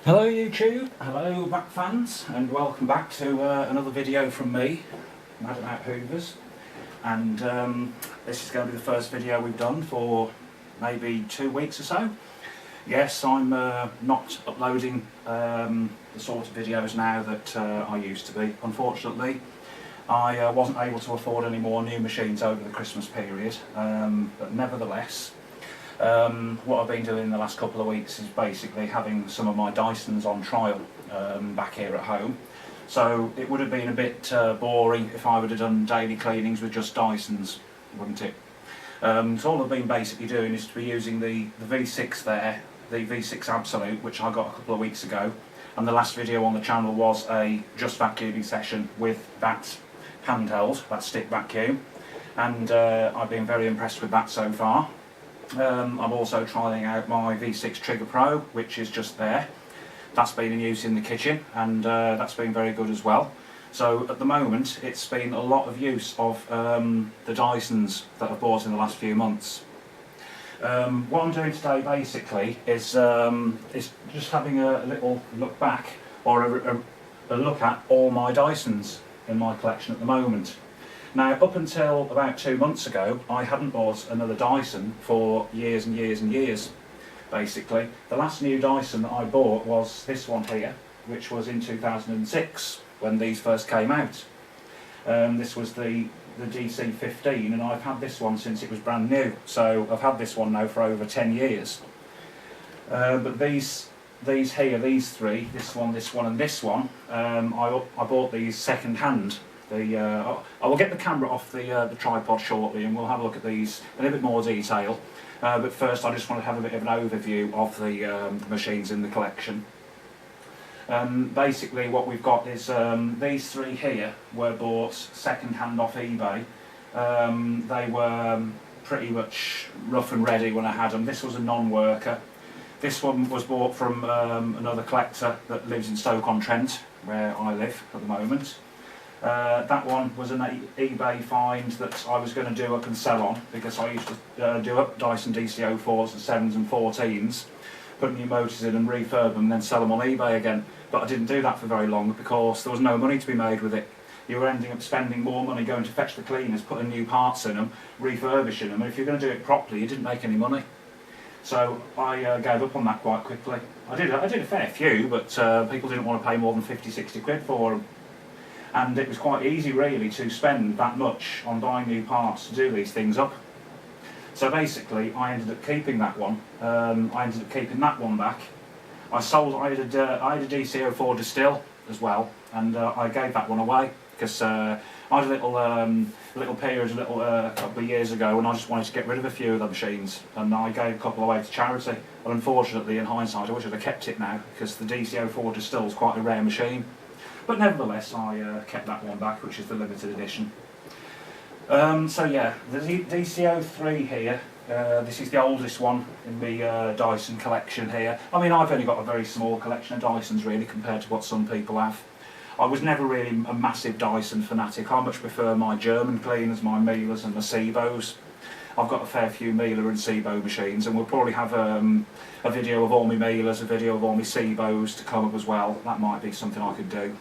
Hello YouTube, hello Mac fans, and welcome back to another video from me, Mad About Hoovers. And this is going to be the first video we've done for maybe 2 weeks or so. Yes, I'm not uploading the sort of videos now that I used to be. Unfortunately, I wasn't able to afford any more new machines over the Christmas period, but nevertheless, what I've been doing in the last couple of weeks is basically having some of my Dysons on trial back here at home. So it would have been a bit boring if I would have done daily cleanings with just Dysons, wouldn't it? So all I've been basically doing is to be using the V6 there, the V6 Absolute, which I got a couple of weeks ago, and the last video on the channel was a just vacuuming session with that handheld, that stick vacuum, and I've been very impressed with that so far. I'm also trying out my V6 Trigger Pro, which is just there. That's been in use in the kitchen, and that's been very good as well. So at the moment it's been a lot of use of the Dysons that I've bought in the last few months. What I'm doing today basically is just having a little look back, or a look at all my Dysons in my collection at the moment. Now, up until about 2 months ago, I hadn't bought another Dyson for years and years and years, basically. The last new Dyson that I bought was this one here, which was in 2006, when these first came out. This was the DC-15, and I've had this one since it was brand new, so I've had this one now for over 10 years. But these here, these three, this one, and this one, I bought these second hand. I will get the camera off the tripod shortly, and we'll have a look at these in a bit more detail. But first I just want to have a bit of an overview of the machines in the collection. Basically what we've got is these three here were bought second hand off eBay. They were pretty much rough and ready when I had them. This was a non-worker. This one was bought from another collector that lives in Stoke-on-Trent, where I live at the moment. That one was an eBay find that I was going to do up and sell on, because I used to do up Dyson DC-04s and 7s and 14s, put new motors in and refurb them and then sell them on eBay again. But I didn't do that for very long because there was no money to be made with it. You were ending up spending more money going to fetch the cleaners, putting new parts in them, refurbishing them, and if you're going to do it properly you didn't make any money. So I gave up on that quite quickly. I did a fair few, but people didn't want to pay more than 50-60 quid for them. And it was quite easy really to spend that much on buying new parts to do these things up. So basically I ended up keeping that one. I ended up keeping that one back. I had a DC-04 Distill as well, and I gave that one away because I had a little period a couple of years ago when I just wanted to get rid of a few of the machines, and I gave a couple away to charity. And unfortunately, in hindsight, I wish I'd have kept it now, because the DC-04 Distill is quite a rare machine. But nevertheless, I kept that one back, which is the limited edition. So yeah, the DC-03 here, this is the oldest one in the Dyson collection here. I mean, I've only got a very small collection of Dysons really, compared to what some people have. I was never really a massive Dyson fanatic. I much prefer my German cleaners, my Miele's and my Sebos. I've got a fair few Miele and Sebo machines, and we'll probably have a video of all my Miele's, a video of all my Sebos to come up as well. That might be something I could do.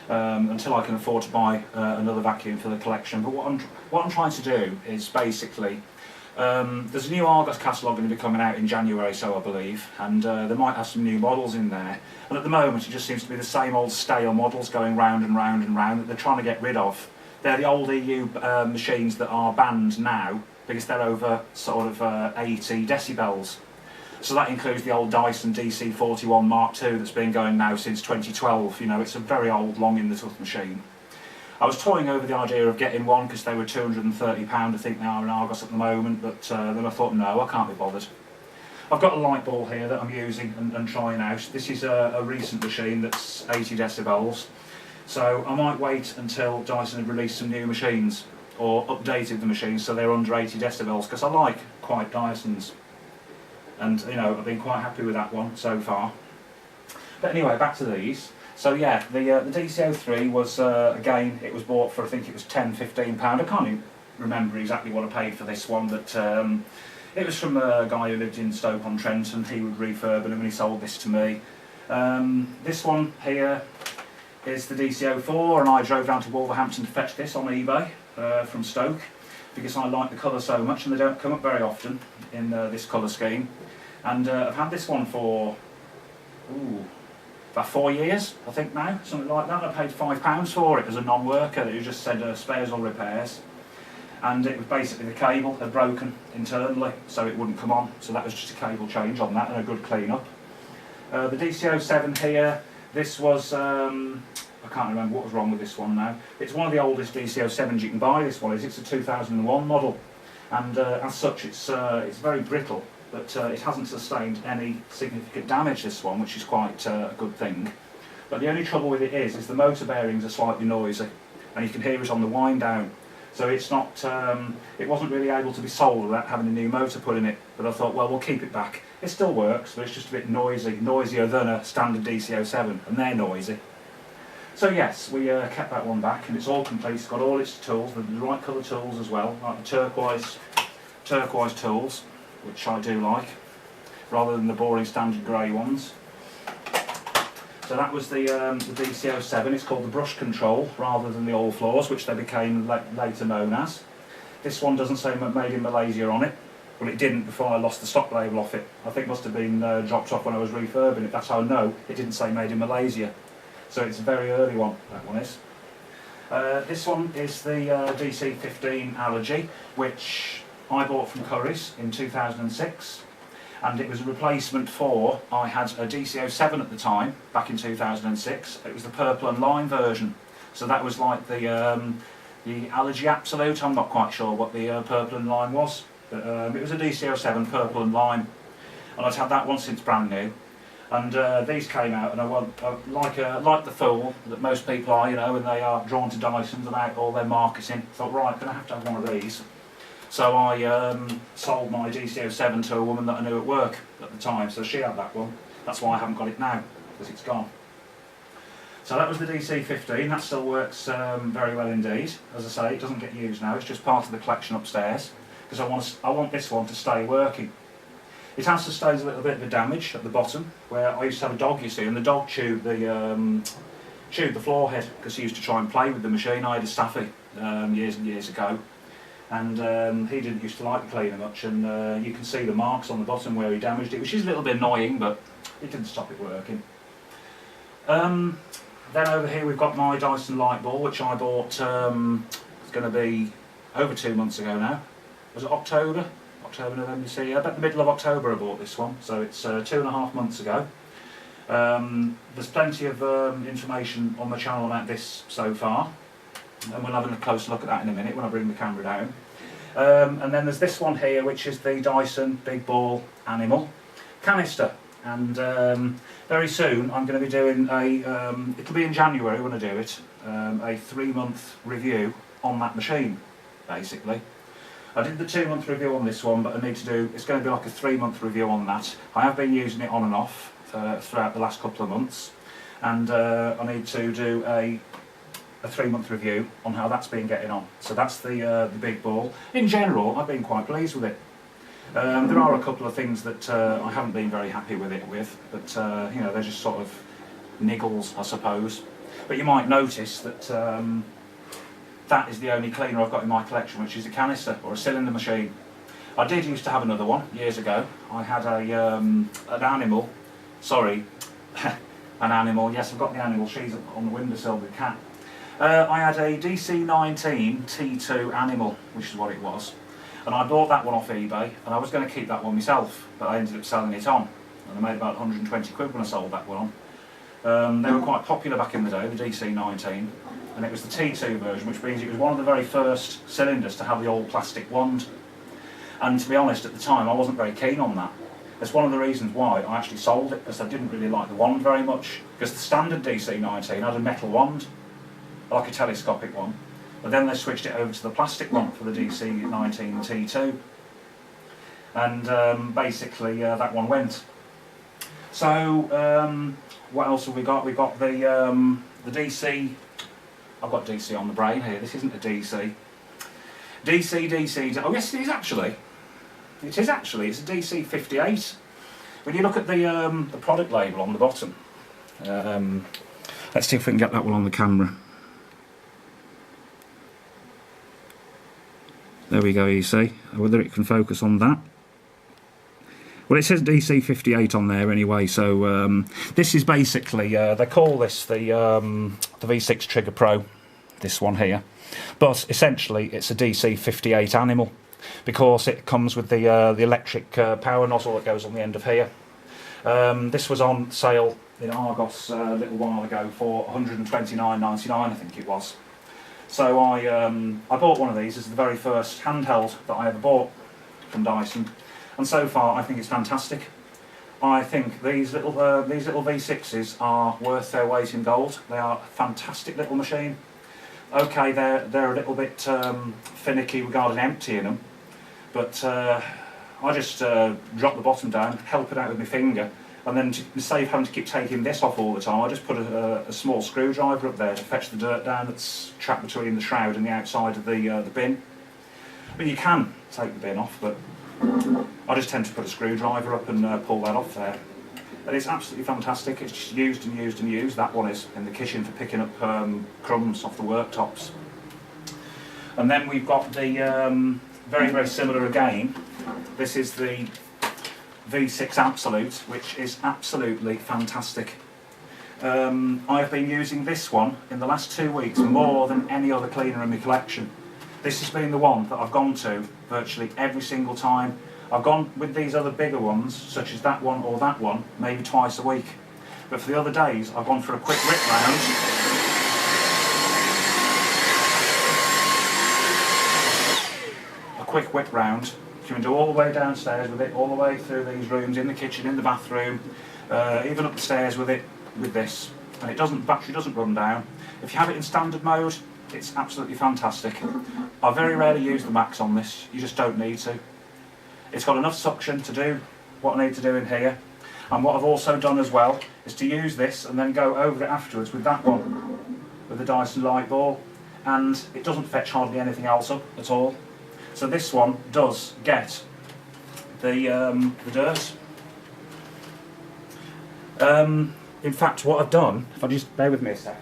Until I can afford to buy another vacuum for the collection. But what I'm trying to do is basically, there's a new Argos catalogue going to be coming out in January, so I believe, and they might have some new models in there. And at the moment it just seems to be the same old stale models going round and round and round that they're trying to get rid of. They're the old EU machines that are banned now because they're over sort of 80 decibels. So that includes the old Dyson DC-41 Mark II that's been going now since 2012. You know, it's a very old, long in the tooth machine. I was toying over the idea of getting one because they were £230, I think they are in Argos at the moment, but then I thought, no, I can't be bothered. I've got a light ball here that I'm using and trying out. This is a recent machine that's 80 decibels. So I might wait until Dyson have released some new machines, or updated the machines so they're under 80 decibels, because I like quiet Dysons. And you know, I've been quite happy with that one so far. But anyway, back to these. So yeah, the DC-03 was, again, it was bought for, I think it was £10–15. I can't even remember exactly what I paid for this one, but It was from a guy who lived in Stoke-on-Trent, and he would refurb them and he sold this to me. This one here is the DC04, and I drove down to Wolverhampton to fetch this on eBay from Stoke because I like the colour so much, and they don't come up very often in this colour scheme. And I've had this one for about 4 years, I think now, something like that. I paid £5 for it as a non-worker. It just said spares or repairs, and it was basically the cable had broken internally, so it wouldn't come on. So that was just a cable change on that and a good clean up. The DC07 here, this was, I can't remember what was wrong with this one now. It's one of the oldest DC07s you can buy, this one is. It's a 2001 model, and as such it's very brittle, but it hasn't sustained any significant damage, this one, which is quite a good thing. But the only trouble with it is the motor bearings are slightly noisy, and you can hear it on the wind down. So it's not, it wasn't really able to be sold without having a new motor put in it, but I thought, well, we'll keep it back. It still works, but it's just a bit noisy, noisier than a standard DC07, and they're noisy. So yes, we kept that one back, and it's all complete. It's got all its tools, the right colour tools as well, like the turquoise tools, which I do like, rather than the boring standard grey ones. So that was the DC07. It's called the brush control rather than the all floors, which they became later known as. This one doesn't say made in Malaysia on it. Well, it didn't before I lost the stock label off it. I think it must have been dropped off when I was refurbing it. That's how I know it didn't say made in Malaysia. So it's a very early one, that one is. This one is the DC15 Allergy, which I bought from Curry's in 2006. And it was a replacement for, I had a DC07 at the time, back in 2006. It was the purple and lime version. So that was like the Allergy Absolute. I'm not quite sure what the purple and lime was. But it was a DC07 purple and lime. And I'd had that one since brand new. And these came out, and I like the fool that most people are, you know, when they are drawn to Dysons about all their marketing. I thought, right, I'm going to have one of these. So I sold my DC07 to a woman that I knew at work at the time, so she had that one. That's why I haven't got it now, because it's gone. So that was the DC15, that still works very well indeed. As I say, it doesn't get used now, it's just part of the collection upstairs, because I want this one to stay working. It has sustained a little bit of a damage at the bottom, where I used to have a dog, you see, and the dog chewed the floor head, because he used to try and play with the machine. I had a Staffy years and years ago. And he didn't used to like the cleaner much, and you can see the marks on the bottom where he damaged it, which is a little bit annoying, but it didn't stop it working. Then over here we've got my Dyson light ball, which I bought, it's going to be over 2 months ago now. Was it October, November, see, about the middle of October I bought this one, so it's 2.5 months ago. There's plenty of information on the channel about this so far, and we'll have a close look at that in a minute when I bring the camera down. And then there's this one here, which is the Dyson Big Ball Animal Canister, and very soon I'm going to be doing it'll be in January when I do it, a 3-month review on that machine, basically. I did the 2-month review on this one, but I need to do, it's going to be like a 3-month review on that. I have been using it on and off throughout the last couple of months, and I need to do a 3-month review on how that's been getting on. So that's the Big Ball. In general, I've been quite pleased with it. There are a couple of things that I haven't been very happy with it with, but you know, they're just sort of niggles, I suppose. But you might notice that that is the only cleaner I've got in my collection, which is a canister or a cylinder machine. I did used to have another one years ago. I had an animal. Sorry, an animal. Yes, I've got the animal. She's on the windowsill with the cat. I had a DC19 T2 Animal, which is what it was, and I bought that one off eBay, and I was going to keep that one myself, but I ended up selling it on, and I made about 120 quid when I sold that one on. They were quite popular back in the day, the DC19, and it was the T2 version, which means it was one of the very first cylinders to have the old plastic wand, and to be honest, at the time I wasn't very keen on that. That's one of the reasons why I actually sold it, because I didn't really like the wand very much, because the standard DC19 had a metal wand, like a telescopic one, but then they switched it over to the plastic one for the DC19 T2, and basically that one went. So what else have we got? We've got the DC, I've got DC on the brain here, this isn't a DC. DC, oh yes it is actually, it's a DC58. When you look at the product label on the bottom, Let's see if we can get that one on the camera. There we go, you see. Whether it can focus on that. Well, it says DC 58 on there anyway, so this is basically, they call this the V6 Trigger Pro, this one here. But essentially it's a DC 58 animal, because it comes with the electric power nozzle that goes on the end of here. This was on sale in Argos a little while ago for £129.99, I think it was. So I bought one of these as the very first handheld that I ever bought from Dyson, and so far I think it's fantastic. I think these little V6s are worth their weight in gold. They are a fantastic little machine. Okay, they're a little bit finicky regarding emptying them, but I just drop the bottom down, help it out with my finger, and then to save having to keep taking this off all the time, I just put a small screwdriver up there to fetch the dirt down that's trapped between the shroud and the outside of the bin. I mean, you can take the bin off, but I just tend to put a screwdriver up and pull that off there. And it's absolutely fantastic. It's just used and used and used. That one is in the kitchen for picking up crumbs off the worktops. And then we've got the very, very similar again. This is the V6 Absolute, which is absolutely fantastic. I've been using this one in the last 2 weeks more than any other cleaner in my collection. This has been the one that I've gone to virtually every single time. I've gone with these other bigger ones, such as that one or that one, maybe twice a week. But for the other days, I've gone for a quick whip round. A quick whip round. You can do all the way downstairs with it, all the way through these rooms, in the kitchen, in the bathroom, even up the stairs with it, with this. And battery doesn't run down. If you have it in standard mode, it's absolutely fantastic. I very rarely use the max on this, you just don't need to. It's got enough suction to do what I need to do in here. And what I've also done as well is to use this and then go over it afterwards with that one, with the Dyson light ball. And it doesn't fetch hardly anything else up at all. So this one does get the dirt. In fact, what I've done, if I just bear with me a sec.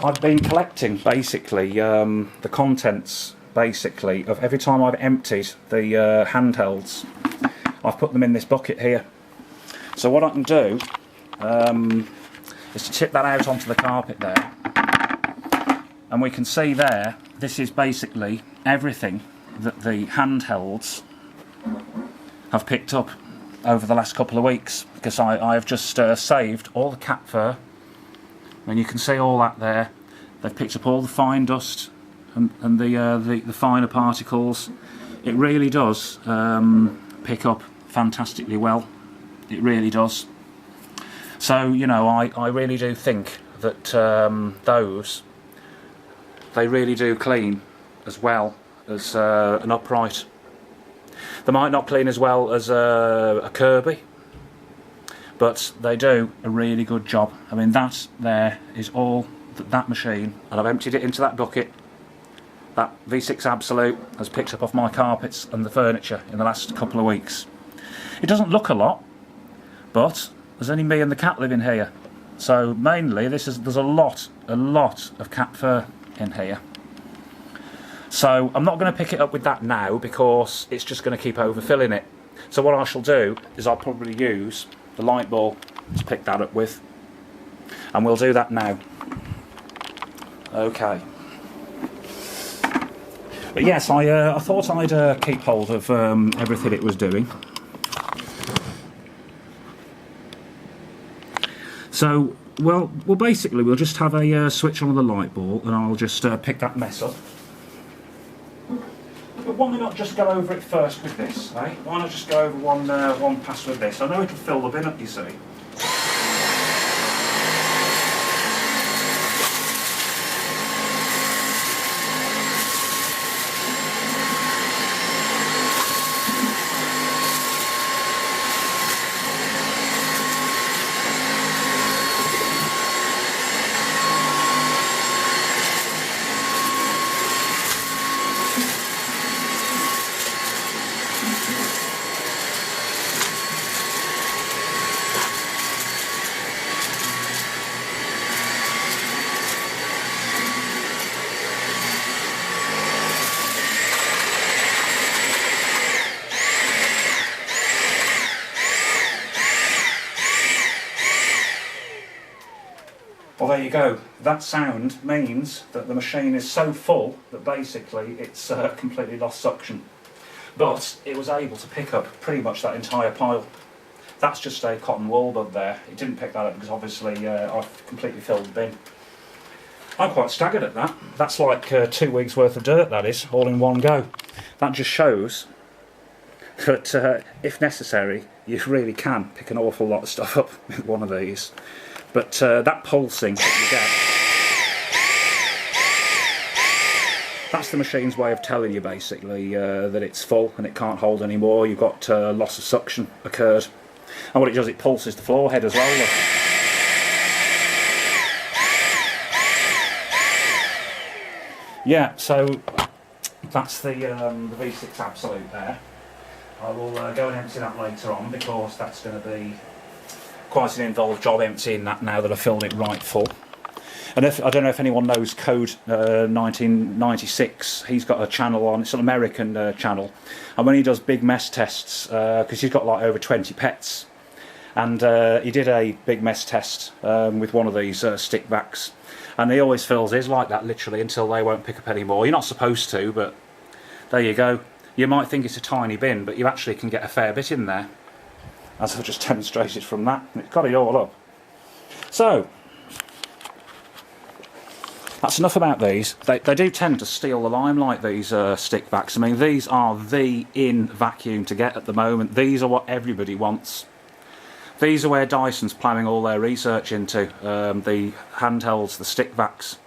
I've been collecting basically the contents basically of every time I've emptied the handhelds. I've put them in this bucket here. So what I can do is to tip that out onto the carpet there, and we can see there, this is basically everything that the handhelds have picked up over the last couple of weeks, because I have just saved all the cat fur, and you can see all that there. They've picked up all the fine dust and the finer particles. It really does pick up fantastically well. It really does. So, you know, I really do think that those, they really do clean as well as an upright. They might not clean as well as a Kirby, but they do a really good job. I mean, that there is all that machine, and I've emptied it into that bucket. That V6 Absolute has picked up off my carpets and the furniture in the last couple of weeks. It doesn't look a lot, but there's only me and the cat living here. So mainly there's a lot of cat fur in here. So I'm not going to pick it up with that now, because it's just going to keep overfilling it. So what I shall do is I'll probably use the light ball to pick that up with, and we'll do that now. Okay. But yes, I thought I'd keep hold of everything it was doing. So, well, basically we'll just have a switch on the light ball, and I'll just pick that mess up. But why not just go over it first with this, eh? Why not just go over one pass with this? I know it'll fill the bin up, you see. there you go. That sound means that the machine is so full that basically it's completely lost suction. But it was able to pick up pretty much that entire pile. That's just a cotton wool bud there. It didn't pick that up because obviously I've completely filled the bin. I'm quite staggered at that. That's like 2 weeks worth of dirt, that is, all in one go. That just shows that if necessary, you really can pick an awful lot of stuff up with one of these. But that pulsing that you get, that's the machine's way of telling you basically that it's full and it can't hold any more. You've got loss of suction occurred. And what it does, it pulses the floor head as well. Look. Yeah, so that's the V6 Absolute there. I will go and empty that later on because that's going to be quite an involved job emptying that now that I've filled it right full. And I don't know if anyone knows Code 1996, he's got a channel on, it's an American channel, and when he does big mess tests, because he's got like over 20 pets, and he did a big mess test with one of these stick vacs, and he always fills his like that literally until they won't pick up any more. You're not supposed to, but there you go. You might think it's a tiny bin, but you actually can get a fair bit in there, as I've just demonstrated from that. It's got it all up. So that's enough about these. They do tend to steal the limelight, these stick vacs. I mean, these are the in vacuum to get at the moment. These are what everybody wants. These are where Dyson's ploughing all their research into, the handhelds, the stick vacs.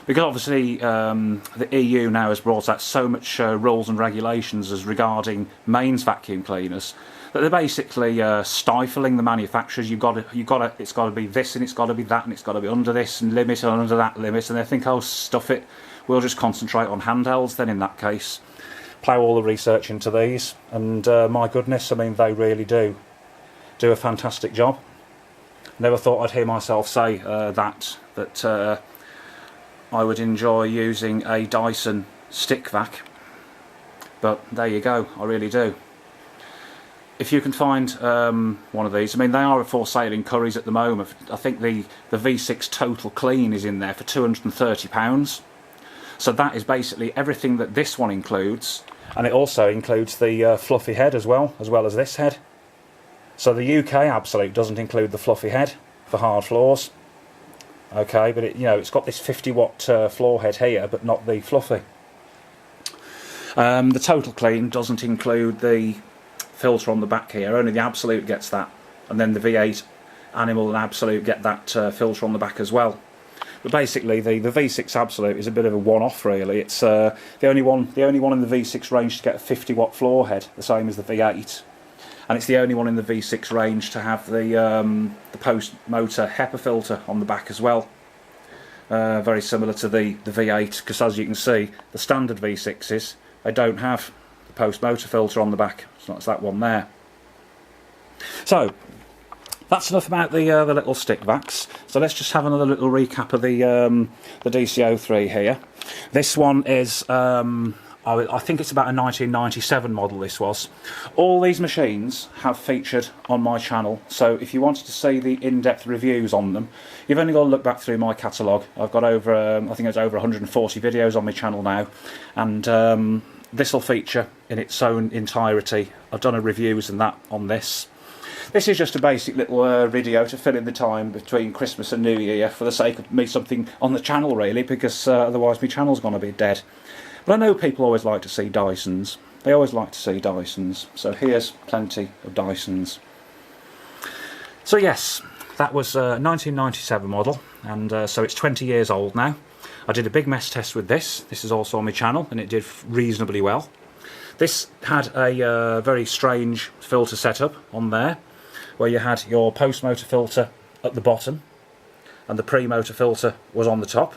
Because obviously the EU now has brought out so much rules and regulations as regarding mains vacuum cleaners that they're basically stifling the manufacturers. It's got to be this and it's got to be that and it's got to be under this and limit and under that limit, and they think, oh, stuff it, we'll just concentrate on handhelds then in that case. Plough all the research into these, and my goodness, I mean, they really do a fantastic job. Never thought I'd hear myself say that I would enjoy using a Dyson stick vac, but there you go, I really do. If you can find one of these, I mean, they are for sale in Currys at the moment. I think the V6 Total Clean is in there for £230. So that is basically everything that this one includes, and it also includes the fluffy head as well as this head. So the UK Absolute doesn't include the fluffy head for hard floors. Okay, but it's got this 50-watt floor head here, but not the fluffy. The Total Clean doesn't include the filter on the back here. Only the Absolute gets that, and then the V8 Animal and Absolute get that filter on the back as well. But basically, the V6 Absolute is a bit of a one-off, really. It's the only one in the V6 range to get a 50-watt floor head, the same as the V8. And it's the only one in the V6 range to have the post-motor HEPA filter on the back as well. Very similar to the V8, because as you can see, the standard V6s, they don't have the post-motor filter on the back. So that's that one there. So that's enough about the little stick vacs. So let's just have another little recap of the DC03 here. This one is I think it's about a 1997 model this was. All these machines have featured on my channel, so if you wanted to see the in-depth reviews on them, you've only got to look back through my catalogue. I've got over, I think it's over 140 videos on my channel now, and this will feature in its own entirety. I've done a reviews and that on this. This is just a basic little video to fill in the time between Christmas and New Year for the sake of me something on the channel really, because otherwise my channel's going to be dead. But I know people always like to see Dysons. They always like to see Dysons. So here's plenty of Dysons. So yes, that was a 1997 model, and so it's 20 years old now. I did a big mess test with this. This is also on my channel, and it did reasonably well. This had a very strange filter setup on there, where you had your post-motor filter at the bottom, and the pre-motor filter was on the top.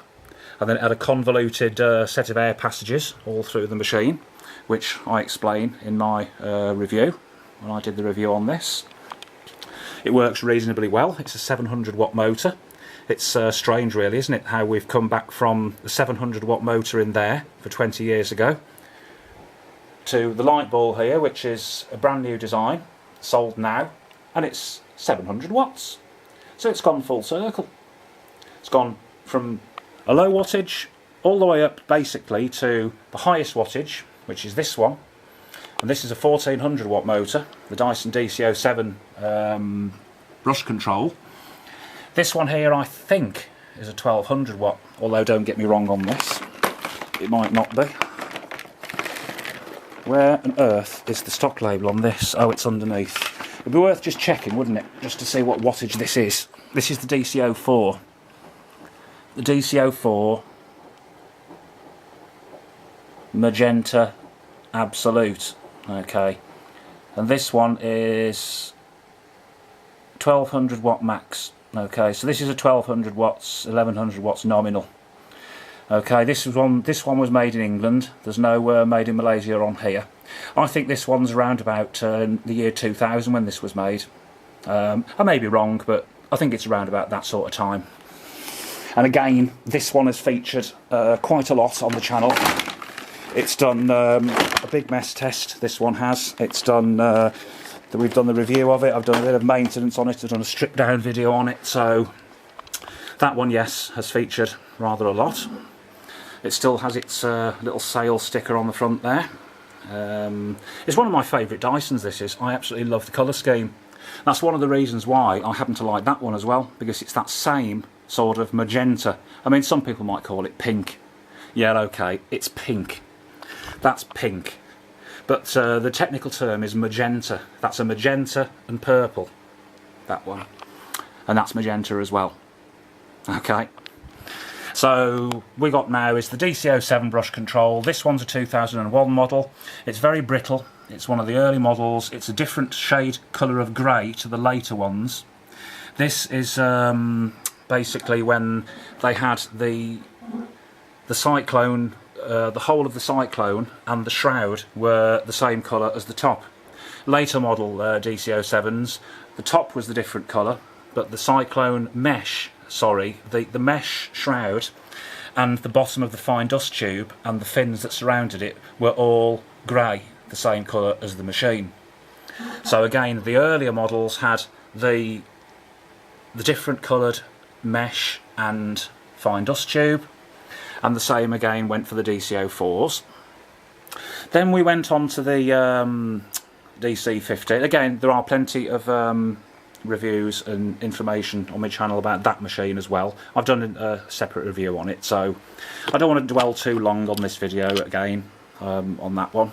And then it had a convoluted set of air passages all through the machine, which I explain in my review, when I did the review on this. It works reasonably well. It's a 700-watt motor. It's strange really, isn't it, how we've come back from the 700-watt motor in there for 20 years ago to the light ball here, which is a brand new design, sold now, and it's 700 watts. So it's gone full circle. It's gone from a low wattage all the way up basically to the highest wattage, which is this one, and this is a 1400 watt motor, the Dyson DC07 brush control. This one here I think is a 1200 watt, although don't get me wrong on this, it might not be. Where on earth is the stock label on this? Oh, it's underneath. It'd be worth just checking, wouldn't it, just to see what wattage this is. This is the DC04. The DC04 Magenta Absolute, okay, and this one is 1200 watt max, okay, so this is a 1200 watts, 1100 watts nominal. Okay, this one was made in England. There's no made in Malaysia on here. I think this one's around about the year 2000 when this was made. I may be wrong, but I think it's around about that sort of time. And again, this one has featured quite a lot on the channel. It's done a big mess test, this one has. It's done, we've done the review of it, I've done a bit of maintenance on it, I've done a stripped down video on it, so that one, yes, has featured rather a lot. It still has its little sale sticker on the front there. It's one of my favourite Dysons, this is. I absolutely love the colour scheme. That's one of the reasons why I happen to like that one as well, because it's that same sort of magenta. I mean, some people might call it pink. Yeah, okay, it's pink. That's pink. But the technical term is magenta. That's a magenta and purple, that one. And that's magenta as well. Okay. So we got now is the DC07 brush control. This one's a 2001 model. It's very brittle. It's one of the early models. It's a different shade colour of grey to the later ones. This is basically when they had the cyclone, the whole of the cyclone and the shroud were the same colour as the top. Later model DC07s, the top was the different colour, but the cyclone mesh, the mesh shroud and the bottom of the fine dust tube and the fins that surrounded it were all grey, the same colour as the machine. So again, the earlier models had the different coloured mesh and fine dust tube, and the same again went for the DC04s. Then we went on to the DC15. Again, there are plenty of reviews and information on my channel about that machine as well. I've done a separate review on it, so I don't want to dwell too long on this video again on that one.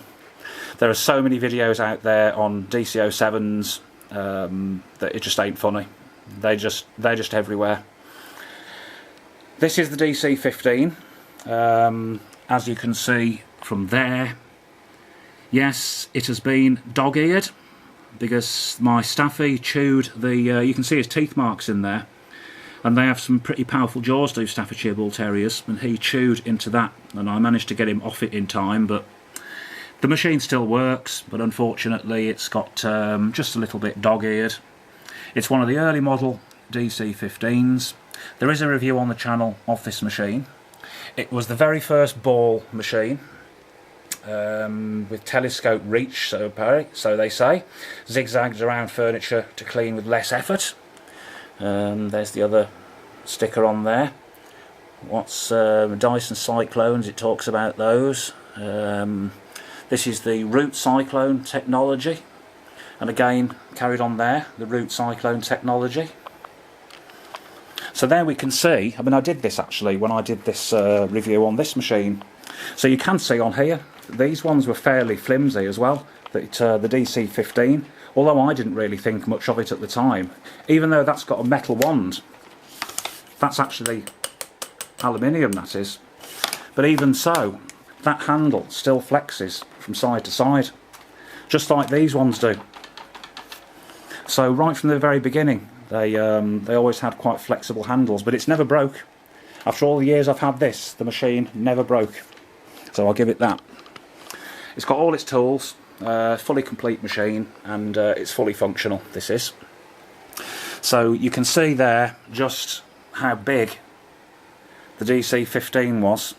There are so many videos out there on DC07s that it just ain't funny. They're just everywhere. This is the DC15. As you can see from there, yes, it has been dog-eared because my staffy chewed the, you can see his teeth marks in there, and they have some pretty powerful jaws, do Staffordshire Bull Terriers, and he chewed into that, and I managed to get him off it in time. But the machine still works, but unfortunately it's got just a little bit dog-eared. It's one of the early model DC15s. There is a review on the channel of this machine. It was the very first ball machine with telescope reach, so they say. Zigzagged around furniture to clean with less effort. There's the other sticker on there. What's Dyson Cyclones, it talks about those. This is the Root Cyclone technology, and again carried on there, the Root Cyclone technology. So there we can see, I mean, I did this actually when I did this review on this machine. So you can see on here, these ones were fairly flimsy as well, the DC15, although I didn't really think much of it at the time. Even though that's got a metal wand, that's actually aluminium, that is. But even so, that handle still flexes from side to side, just like these ones do. So right from the very beginning, they always had quite flexible handles, but it's never broke. After all the years I've had this, the machine never broke. So I'll give it that. It's got all its tools, fully complete machine, and it's fully functional, this is. So you can see there just how big the DC15 was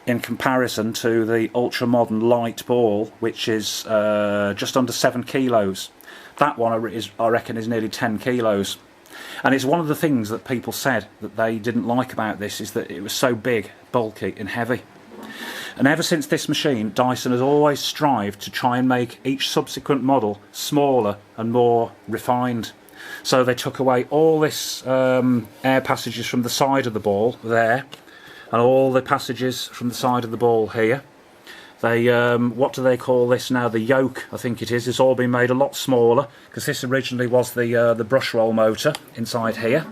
in comparison to the ultra modern light ball, which is just under 7 kilos. That one I reckon is nearly 10 kilos. And it's one of the things that people said that they didn't like about this, is that it was so big, bulky and heavy. And ever since this machine, Dyson has always strived to try and make each subsequent model smaller and more refined. So they took away all this air passages from the side of the ball there, and all the passages from the side of the ball here. They, what do they call this now? The yoke, I think it is. It's all been made a lot smaller, because this originally was the brush roll motor inside here.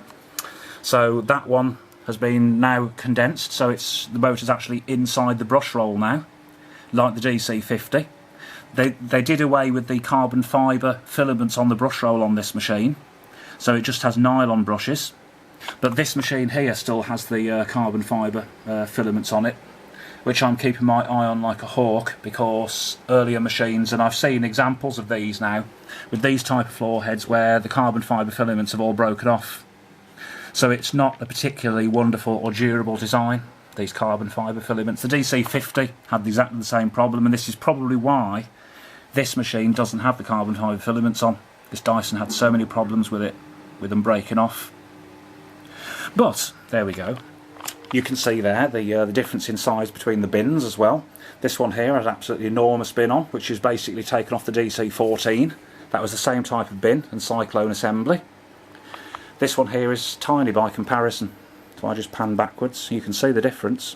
So that one has been now condensed, so the motor's actually inside the brush roll now, like the DC50. They did away with the carbon fibre filaments on the brush roll on this machine, so it just has nylon brushes. But this machine here still has the carbon fibre filaments on it, which I'm keeping my eye on like a hawk, because earlier machines, and I've seen examples of these now, with these type of floor heads where the carbon fibre filaments have all broken off. So it's not a particularly wonderful or durable design, these carbon fibre filaments. The DC50 had exactly the same problem, and this is probably why this machine doesn't have the carbon fibre filaments on. This Dyson had so many problems with it, with them breaking off. But there we go. You can see there the difference in size between the bins as well. This one here has an absolutely enormous bin on, which is basically taken off the DC14. That was the same type of bin and cyclone assembly. This one here is tiny by comparison. So I just pan backwards, you can see the difference.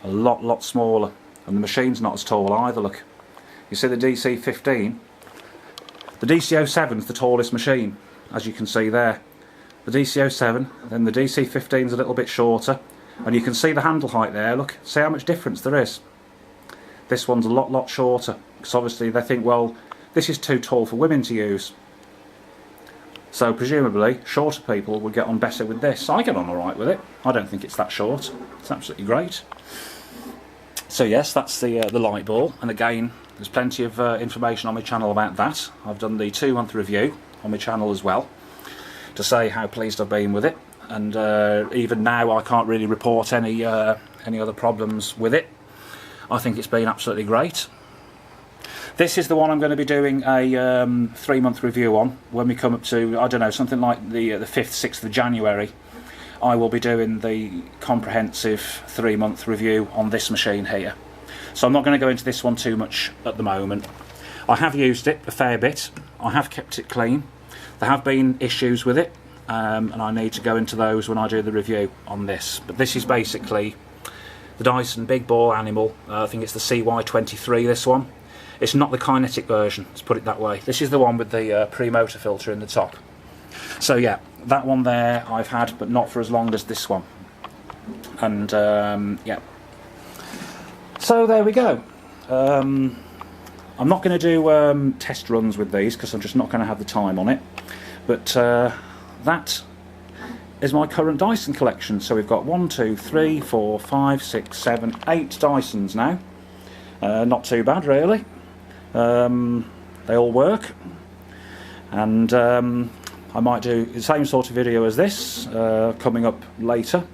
A lot smaller, and the machine's not as tall either, look. You see the DC15? The DC07 is the tallest machine, as you can see there. The DC07, then the DC15 is a little bit shorter, and you can see the handle height there, look, see how much difference there is. This one's a lot shorter, because obviously they think, well, this is too tall for women to use. So presumably shorter people would get on better with this. I get on alright with it. I don't think it's that short. It's absolutely great. So yes, that's the light ball, and again there's plenty of information on my channel about that. I've done the 2-month review on my channel as well, to say how pleased I've been with it, and even now I can't really report any other problems with it. I think it's been absolutely great. This is the one I'm going to be doing a 3-month review on when we come up to, I don't know, something like the 5th, 6th of January. I will be doing the comprehensive 3-month review on this machine here. So I'm not going to go into this one too much at the moment. I have used it a fair bit. I have kept it clean. There have been issues with it, and I need to go into those when I do the review on this. But this is basically the Dyson Big Ball Animal. I think it's the CY23, this one. It's not the kinetic version, let's put it that way. This is the one with the pre-motor filter in the top. So yeah, that one there I've had, but not for as long as this one. And yeah. So there we go. I'm not going to do test runs with these, because I'm just not going to have the time on it. But that is my current Dyson collection. So we've got 1, 2, 3, 4, 5, 6, 7, 8 Dysons now. Not too bad really. They all work, and I might do the same sort of video as this coming up later.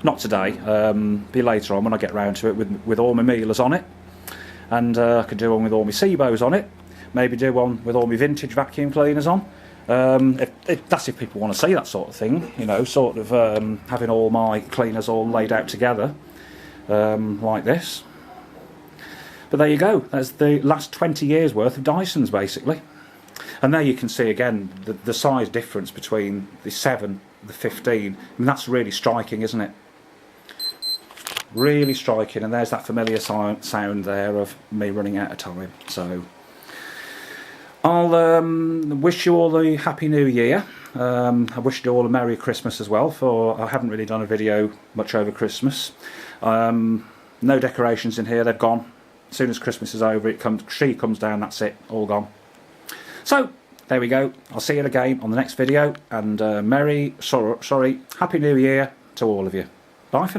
Not today, be later on when I get round to it with all my Miele's on it, and I could do one with all my Sebos on it, maybe do one with all my vintage vacuum cleaners on. That's if people want to see that sort of thing, you know, sort of having all my cleaners all laid out together like this. But there you go, that's the last 20 years worth of Dysons basically. And there you can see again the size difference between the 7, the 15. I mean, that's really striking, isn't it? Really striking, and there's that familiar sound there of me running out of time. So I'll wish you all a Happy New Year. I wish you all a Merry Christmas as well, for I haven't really done a video much over Christmas. No decorations in here, they've gone. As soon as Christmas is over, tree comes down, that's it, all gone. So, there we go. I'll see you again on the next video, and Happy New Year to all of you. Bye for now.